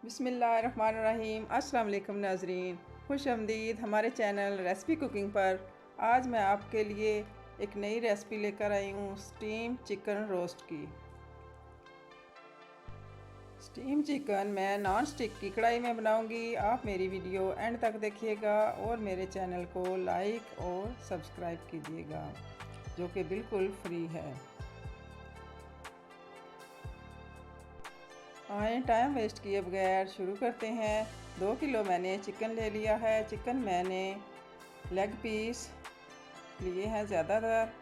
बिस्मिल्लाहिर्रहमानिर्रहीम। अस्सलाम वालेकुम नाज़रीन, खुश आमदीद हमारे चैनल रेसिपी कुकिंग पर। आज मैं आपके लिए एक नई रेसिपी लेकर आई हूँ स्टीम चिकन रोस्ट की। स्टीम चिकन मैं नॉन स्टिक की कढ़ाई में बनाऊंगी। आप मेरी वीडियो एंड तक देखिएगा और मेरे चैनल को लाइक और सब्सक्राइब कीजिएगा, जो कि बिल्कुल फ्री है। आए टाइम वेस्ट किए बगैर शुरू करते हैं। 2 किलो मैंने चिकन ले लिया है। चिकन मैंने लेग पीस लिए हैं ज़्यादातर,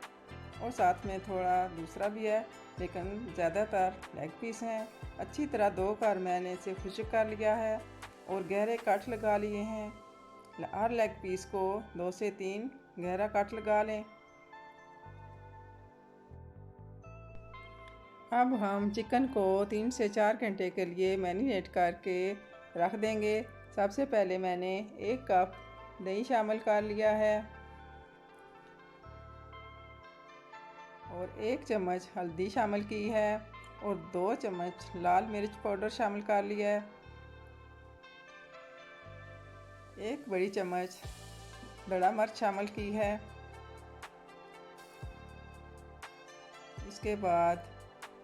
और साथ में थोड़ा दूसरा भी है, लेकिन ज़्यादातर लेग पीस हैं। अच्छी तरह धो कर मैंने इसे खुश्क कर लिया है और गहरे कट लगा लिए हैं। हर लेग पीस को 2 से 3 गहरा कट लगा लें। अब हम चिकन को 3 से 4 घंटे के लिए मैरिनेट करके रख देंगे। सबसे पहले मैंने 1 कप दही शामिल कर लिया है और 1 चम्मच हल्दी शामिल की है और 2 चम्मच लाल मिर्च पाउडर शामिल कर लिया है। 1 बड़ी चम्मच बड़ा मिर्च शामिल की है। इसके बाद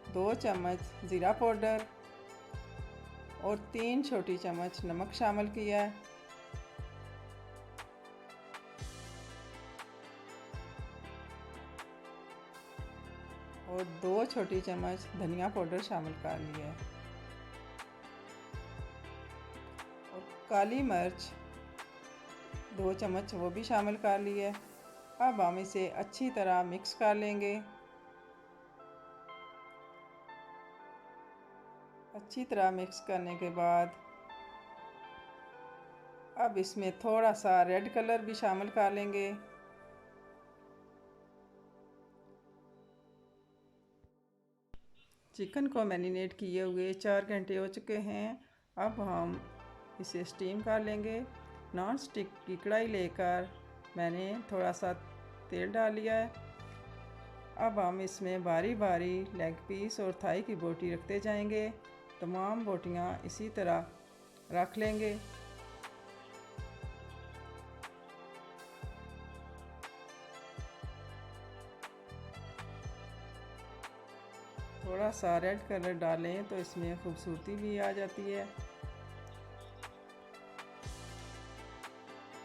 2 चम्मच ज़ीरा पाउडर और 3 छोटी चम्मच नमक शामिल किया है। और 2 छोटी चम्मच धनिया पाउडर शामिल कर लिया है और काली मिर्च 2 चम्मच वो भी शामिल कर लिया है। अब हम इसे अच्छी तरह मिक्स कर लेंगे। अच्छी तरह मिक्स करने के बाद अब इसमें थोड़ा सा रेड कलर भी शामिल कर लेंगे। चिकन को मैरिनेट किए हुए 4 घंटे हो चुके हैं। अब हम इसे स्टीम कर लेंगे। नॉन स्टिक की कढ़ाई लेकर मैंने थोड़ा सा तेल डाल लिया है। अब हम इसमें बारी बारी लेग पीस और थाई की बोटी रखते जाएंगे। तमाम बोटियां इसी तरह रख लेंगे। थोड़ा सा रेड कलर डालें तो इसमें खूबसूरती भी आ जाती है।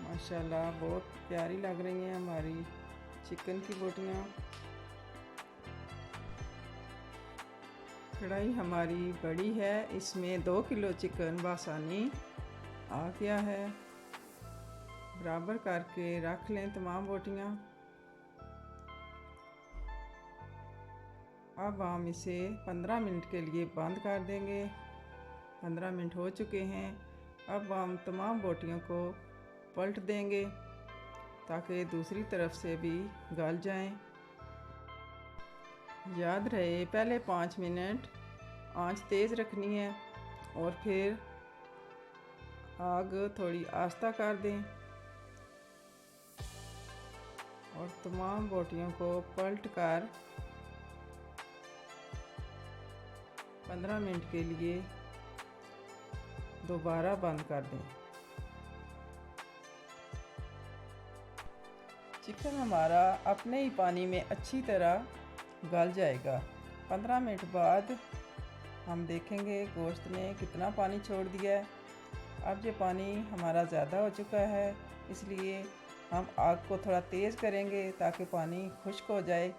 माशाल्लाह बहुत प्यारी लग रही हैं हमारी चिकन की बोटियां। कढ़ाई हमारी बड़ी है, इसमें 2 किलो चिकन बासानी आ गया है। बराबर करके रख लें तमाम बोटियां। अब हम इसे 15 मिनट के लिए बंद कर देंगे। 15 मिनट हो चुके हैं। अब हम तमाम बोटियों को पलट देंगे ताकि दूसरी तरफ से भी गल जाएं। याद रहे पहले 5 मिनट आंच तेज़ रखनी है और फिर आग थोड़ी आस्ता कर दें और तमाम बोटियों को पलट कर 15 मिनट के लिए दोबारा बंद कर दें। चिकन हमारा अपने ही पानी में अच्छी तरह गल जाएगा। 15 मिनट बाद हम देखेंगे गोश्त ने कितना पानी छोड़ दिया है। अब ये पानी हमारा ज़्यादा हो चुका है, इसलिए हम आग को थोड़ा तेज़ करेंगे ताकि पानी खुश्क हो जाए।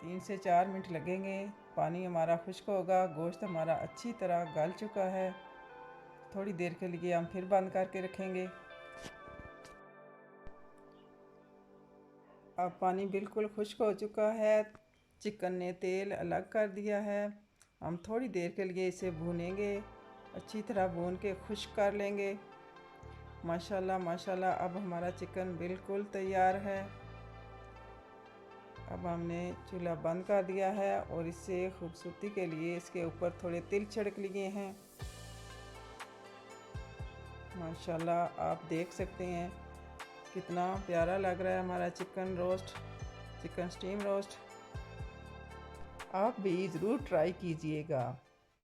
3 से 4 मिनट लगेंगे, पानी हमारा खुश्क होगा। गोश्त हमारा अच्छी तरह गल चुका है। थोड़ी देर के लिए हम फिर बंद करके रखेंगे। अब पानी बिल्कुल खुश्क हो चुका है, चिकन ने तेल अलग कर दिया है। हम थोड़ी देर के लिए इसे भूनेंगे, अच्छी तरह भून के खुश्क कर लेंगे। माशाल्लाह माशाल्लाह अब हमारा चिकन बिल्कुल तैयार है। अब हमने चूल्हा बंद कर दिया है और इससे खूबसूरती के लिए इसके ऊपर थोड़े तिल छिड़क लिए हैं। माशाल्लाह आप देख सकते हैं कितना प्यारा लग रहा है हमारा chicken roast, chicken steam roast. आप भी ज़रूर ट्राई कीजिएगा।